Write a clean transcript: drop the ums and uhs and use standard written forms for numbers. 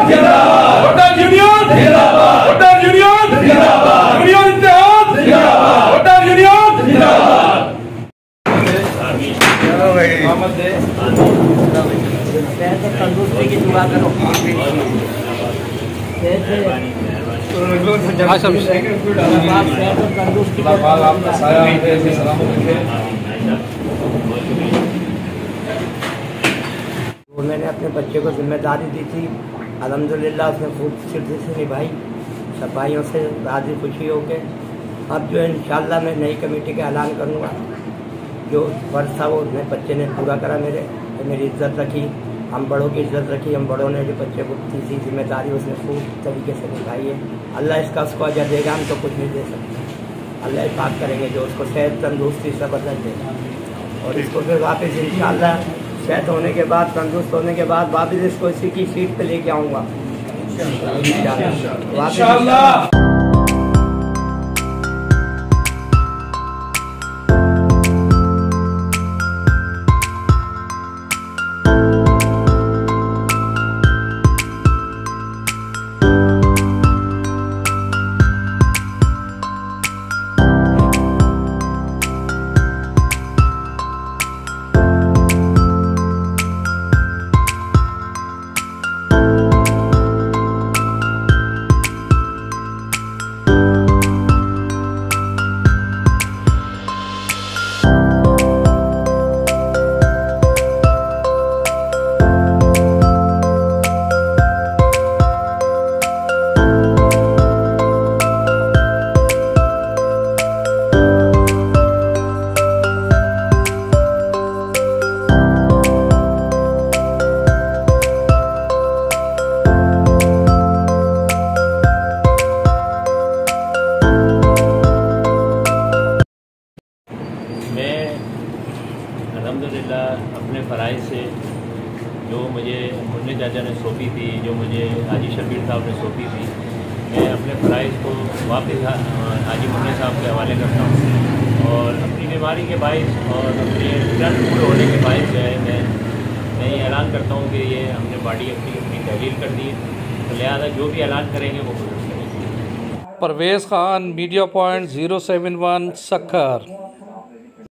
जिंदाबाद, voter union जिंदाबाद, voter union जिंदाबाद, यूनियन इत्तेहाद जिंदाबाद, वोटर यूनियन जिंदाबाद। तंदुरुस्ती की दुआ करो। मैंने अपने बच्चे को जिम्मेदारी दी थी, अल्हम्दुलिल्लाह उसने खूबसूरती से निभाई, सब भाइयों से राजी खुशी होके। अब जो इंशाअल्लाह मैं नई कमेटी का ऐलान करूँगा। जो फर्ज था वो उसने बच्चे ने पूरा करा, मेरी इज्जत रखी, हम बड़ों की इज्जत रखी, हम बड़ों ने जो बच्चे को दी थी जिम्मेदारी उसने खूब तरीके से निभाई है। अल्लाह इसका उसको अजर देगा, हम तो कुछ नहीं दे सकते। अल्लाह बात करेंगे जो उसको सेहत तंदुरुस्ती से बदल देगा और इसको फिर वापस इंशाअल्लाह सेहत होने के बाद, तंदुरुस्त होने के बाद वापस इसको इसी की सीट पे लेके आऊँगा इंशाअल्लाह। अल्हम्दुलिल्लाह अपने फ़राइज़ से जो मुझे मुन्ने चाचा ने सौंपी थी, जो मुझे हाजी शबीर साहब ने सौंपी थी, मैं अपने फ़राइज़ को वापस हाजी मुन्ने साहब के हवाले करता हूँ और अपनी बीमारी के बाइस और अपने रिटर्न पूरे होने के बाइस जो है मैं ये ऐलान करता हूँ कि ये हमने बॉडी अपनी तहलील कर दी, तो लिहाजा जो भी ऐलान करेंगे वो करेंगे। Parvez Khan, media point 071 Sukkur.